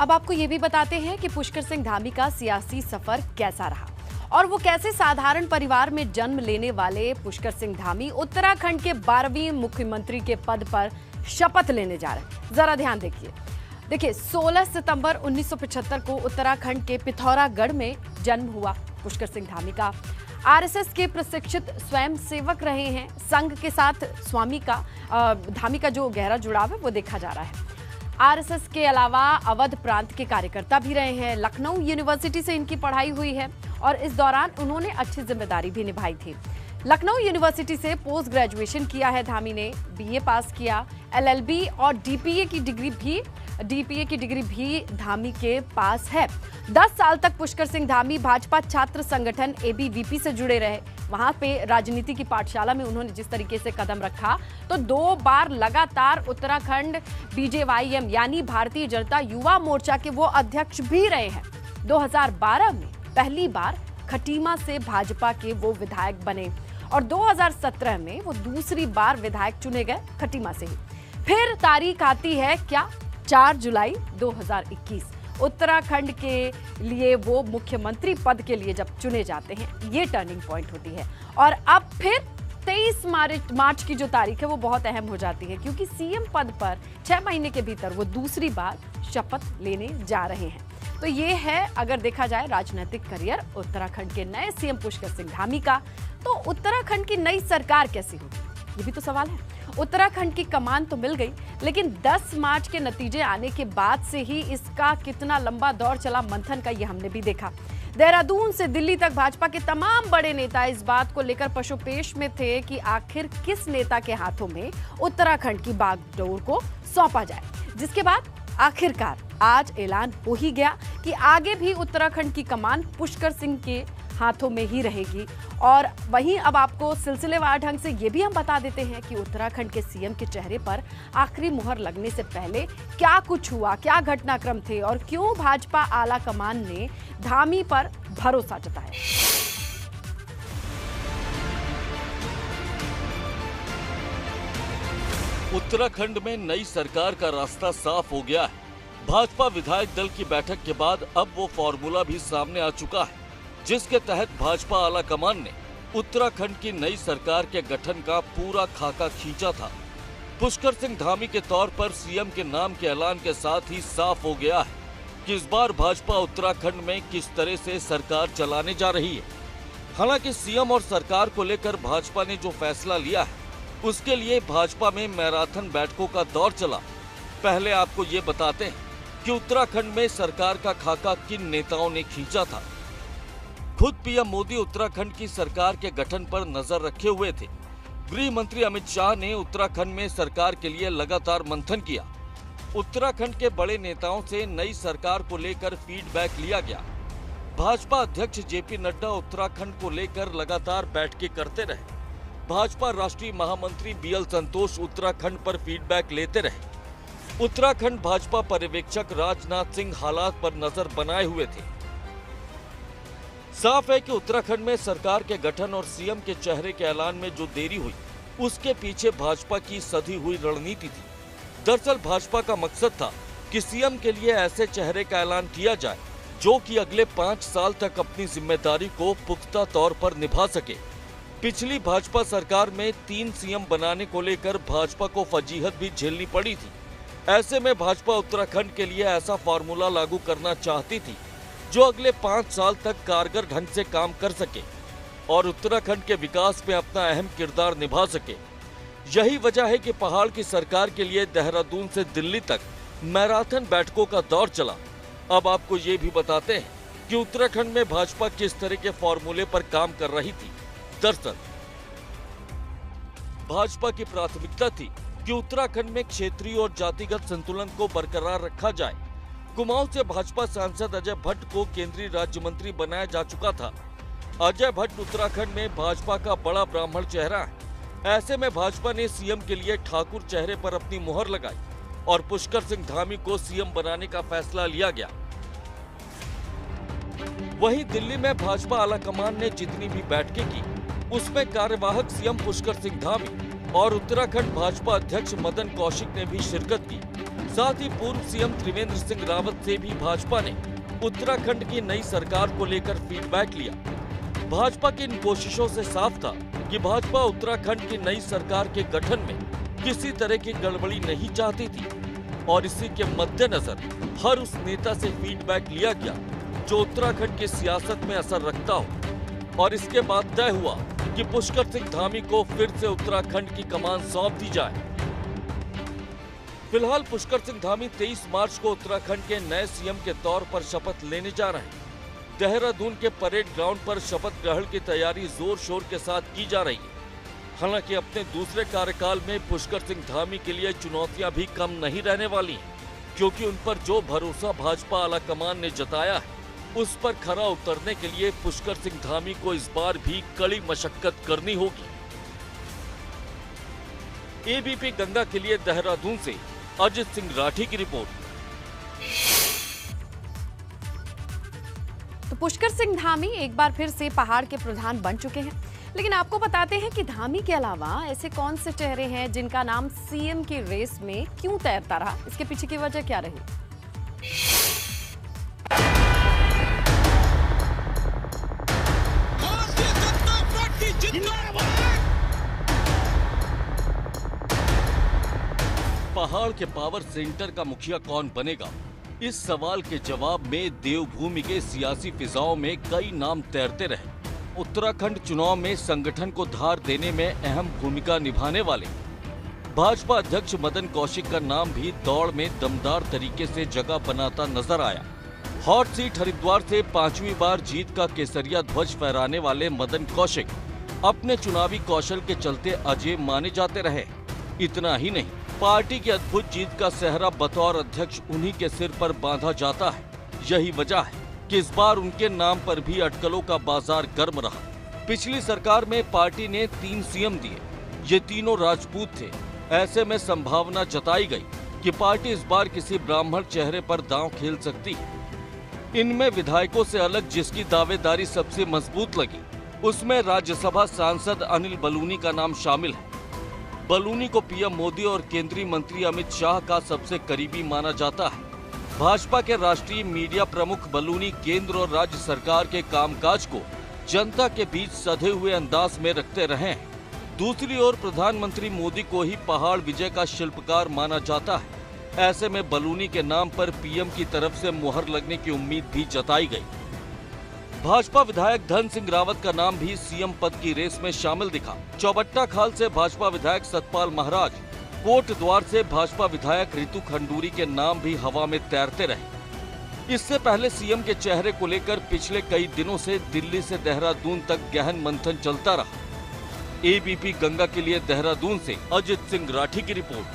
अब आपको ये भी बताते हैं कि पुष्कर सिंह धामी का सियासी सफर कैसा रहा और वो कैसे साधारण परिवार में जन्म लेने वाले पुष्कर सिंह धामी उत्तराखंड के 12वें मुख्यमंत्री के पद पर शपथ लेने जा रहे हैं। जरा ध्यान देखिए 16 सितंबर 1975 को उत्तराखंड के पिथौरागढ़ में जन्म हुआ पुष्कर सिंह धामी का। आरएसएस के प्रशिक्षित स्वयं सेवक रहे हैं। संघ के साथ धामी का जो गहरा जुड़ाव है वो देखा जा रहा है। आरएसएस के अलावा अवध प्रांत के कार्यकर्ता भी रहे हैं। लखनऊ यूनिवर्सिटी से इनकी पढ़ाई हुई है और इस दौरान उन्होंने अच्छी जिम्मेदारी भी निभाई थी। लखनऊ यूनिवर्सिटी से पोस्ट ग्रेजुएशन किया है धामी ने, बीए पास किया। एलएलबी और डीपीए की डिग्री भी धामी के पास है। 10 साल तक पुष्कर सिंह धामी भाजपा छात्र संगठन एबीवीपी से जुड़े रहे। वहां पे राजनीति की पाठशाला में उन्होंने जिस तरीके से कदम रखा तो 2 बार लगातार उत्तराखंड बीजेवाईएम यानी भारतीय जनता युवा मोर्चा के वो अध्यक्ष भी रहे हैं। 2012 में पहली बार खटीमा से भाजपा के वो विधायक बने और 2017 में वो दूसरी बार विधायक चुने गए खटीमा से ही। फिर तारीख आती है क्या 4 जुलाई 2021। उत्तराखंड के लिए वो मुख्यमंत्री पद के लिए जब चुने जाते हैं ये टर्निंग पॉइंट होती है। और अब फिर 23 मार्च की जो तारीख है वो बहुत अहम हो जाती है क्योंकि सीएम पद पर 6 महीने के भीतर वो दूसरी बार शपथ लेने जा रहे हैं। तो ये है अगर देखा जाए राजनीतिक करियर उत्तराखंड के नए सीएम पुष्कर सिंह धामी का। तो उत्तराखंड की नई सरकार कैसी होगी ये भी तो सवाल है। उत्तराखंड की कमान तो मिल गई लेकिन 10 मार्च के नतीजे आने के बाद से ही इसका कितना लंबा दौर चला मंथन का ये हमने भी देखा। देहरादून से दिल्ली तक भाजपा के तमाम बड़े नेता इस बात को लेकर पशुपेश में थे कि आखिर किस नेता के हाथों में उत्तराखंड की बागडोर को सौंपा जाए, जिसके बाद आखिरकार आज ऐलान हो ही गया कि आगे भी उत्तराखंड की कमान पुष्कर सिंह के हाथों में ही रहेगी। और वहीं अब आपको सिलसिलेवार ढंग से ये भी हम बता देते हैं कि उत्तराखंड के सीएम के चेहरे पर आखिरी मुहर लगने से पहले क्या कुछ हुआ, क्या घटनाक्रम थे और क्यों भाजपा आला कमान ने धामी पर भरोसा जताया। उत्तराखंड में नई सरकार का रास्ता साफ हो गया है। भाजपा विधायक दल की बैठक के बाद अब वो फॉर्मूला भी सामने आ चुका है जिसके तहत भाजपा आला कमान ने उत्तराखंड की नई सरकार के गठन का पूरा खाका खींचा था। पुष्कर सिंह धामी के तौर पर सीएम के नाम के ऐलान के साथ ही साफ हो गया है कि इस बार भाजपा उत्तराखंड में किस तरह से सरकार चलाने जा रही है। हालांकि सीएम और सरकार को लेकर भाजपा ने जो फैसला लिया है उसके लिए भाजपा में मैराथन बैठकों का दौर चला। पहले आपको ये बताते हैं कि उत्तराखंड में सरकार का खाका किन नेताओं ने खींचा था। खुद पीएम मोदी उत्तराखंड की सरकार के गठन पर नजर रखे हुए थे। गृह मंत्री अमित शाह ने उत्तराखंड में सरकार के लिए लगातार मंथन किया। उत्तराखंड के बड़े नेताओं से नई सरकार को लेकर फीडबैक लिया गया। भाजपा अध्यक्ष जेपी नड्डा उत्तराखंड को लेकर लगातार बैठकें करते रहे। भाजपा राष्ट्रीय महामंत्री बीएल संतोष उत्तराखंड पर फीडबैक लेते रहे। उत्तराखंड भाजपा पर्यवेक्षक राजनाथ सिंह हालात पर नजर बनाए हुए थे। साफ है कि उत्तराखंड में सरकार के गठन और सीएम के चेहरे के ऐलान में जो देरी हुई उसके पीछे भाजपा की सधी हुई रणनीति थी। दरअसल भाजपा का मकसद था कि सीएम के लिए ऐसे चेहरे का ऐलान किया जाए जो कि अगले 5 साल तक अपनी जिम्मेदारी को पुख्ता तौर पर निभा सके। पिछली भाजपा सरकार में 3 सीएम बनाने को लेकर भाजपा को फजीहत भी झेलनी पड़ी थी। ऐसे में भाजपा उत्तराखंड के लिए ऐसा फार्मूला लागू करना चाहती थी जो अगले 5 साल तक कारगर ढंग से काम कर सके और उत्तराखंड के विकास में अपना अहम किरदार निभा सके। यही वजह है कि पहाड़ की सरकार के लिए देहरादून से दिल्ली तक मैराथन बैठकों का दौर चला। अब आपको ये भी बताते हैं कि उत्तराखंड में भाजपा किस तरह के फॉर्मूले पर काम कर रही थी। दरअसल भाजपा की प्राथमिकता थी कि उत्तराखंड में क्षेत्रीय और जातिगत संतुलन को बरकरार रखा जाए। कुमाऊं से भाजपा सांसद अजय भट्ट को केंद्रीय राज्य मंत्री बनाया जा चुका था। अजय भट्ट उत्तराखंड में भाजपा का बड़ा ब्राह्मण चेहरा है। ऐसे में भाजपा ने सीएम के लिए ठाकुर चेहरे पर अपनी मुहर लगाई और पुष्कर सिंह धामी को सीएम बनाने का फैसला लिया गया। वहीं दिल्ली में भाजपा आलाकमान ने जितनी भी बैठकें की उसमें कार्यवाहक सीएम पुष्कर सिंह धामी और उत्तराखंड भाजपा अध्यक्ष मदन कौशिक ने भी शिरकत की। साथ ही पूर्व सीएम त्रिवेंद्र सिंह रावत से भी भाजपा ने उत्तराखंड की नई सरकार को लेकर फीडबैक लिया। भाजपा की इन कोशिशों से साफ था कि भाजपा उत्तराखंड की नई सरकार के गठन में किसी तरह की गड़बड़ी नहीं चाहती थी और इसी के मद्देनजर हर उस नेता से फीडबैक लिया गया जो उत्तराखंड की सियासत में असर रखता हो और इसके बाद तय हुआ कि पुष्कर सिंह धामी को फिर से उत्तराखंड की कमान सौंप दी जाए। फिलहाल पुष्कर सिंह धामी 23 मार्च को उत्तराखंड के नए सीएम के तौर पर शपथ लेने जा रहे हैं। देहरादून के परेड ग्राउंड पर शपथ ग्रहण की तैयारी जोर शोर के साथ की जा रही है। हालांकि अपने दूसरे कार्यकाल में पुष्कर सिंह धामी के लिए चुनौतियां भी कम नहीं रहने वाली हैं, क्योंकि उन पर जो भरोसा भाजपा आलाकमान ने जताया है उस पर खरा उतरने के लिए पुष्कर सिंह धामी को इस बार भी कड़ी मशक्कत करनी होगी। एबीपी गंगा के लिए देहरादून से अजित सिंह राठी की रिपोर्ट। तो पुष्कर सिंह धामी एक बार फिर से पहाड़ के प्रधान बन चुके हैं, लेकिन आपको बताते हैं कि धामी के अलावा ऐसे कौन से चेहरे हैं जिनका नाम सीएम की रेस में क्यों तैरता रहा, इसके पीछे की वजह क्या रही। पहाड़ के पावर सेंटर का मुखिया कौन बनेगा, इस सवाल के जवाब में देवभूमि के सियासी फिजाओं में कई नाम तैरते रहे। उत्तराखंड चुनाव में संगठन को धार देने में अहम भूमिका निभाने वाले भाजपा अध्यक्ष मदन कौशिक का नाम भी दौड़ में दमदार तरीके से जगह बनाता नजर आया। हॉट सीट हरिद्वार से 5वीं बार जीत का केसरिया ध्वज फहराने वाले मदन कौशिक अपने चुनावी कौशल के चलते अजय माने जाते रहे। इतना ही नहीं, पार्टी की अद्भुत जीत का सेहरा बतौर अध्यक्ष उन्हीं के सिर पर बांधा जाता है। यही वजह है कि इस बार उनके नाम पर भी अटकलों का बाजार गर्म रहा। पिछली सरकार में पार्टी ने 3 सीएम दिए, ये तीनों राजपूत थे। ऐसे में संभावना जताई गई कि पार्टी इस बार किसी ब्राह्मण चेहरे पर दांव खेल सकती है। इनमें विधायकों से अलग जिसकी दावेदारी सबसे मजबूत लगी, उसमें राज्यसभा सांसद अनिल बलूनी का नाम शामिल है। बलूनी को पीएम मोदी और केंद्रीय मंत्री अमित शाह का सबसे करीबी माना जाता है। भाजपा के राष्ट्रीय मीडिया प्रमुख बलूनी केंद्र और राज्य सरकार के कामकाज को जनता के बीच सधे हुए अंदाज में रखते रहे हैं। दूसरी ओर प्रधानमंत्री मोदी को ही पहाड़ विजय का शिल्पकार माना जाता है। ऐसे में बलूनी के नाम पर पीएम की तरफ से मुहर लगने की उम्मीद भी जताई गई। भाजपा विधायक धन सिंह रावत का नाम भी सीएम पद की रेस में शामिल दिखा। चौबट्टा खाल से भाजपा विधायक सतपाल महाराज, कोट द्वार से भाजपा विधायक रितु खंडूरी के नाम भी हवा में तैरते रहे। इससे पहले सीएम के चेहरे को लेकर पिछले कई दिनों से दिल्ली से देहरादून तक गहन मंथन चलता रहा। एबीपी गंगा के लिए देहरादून से अजित सिंह राठी की रिपोर्ट।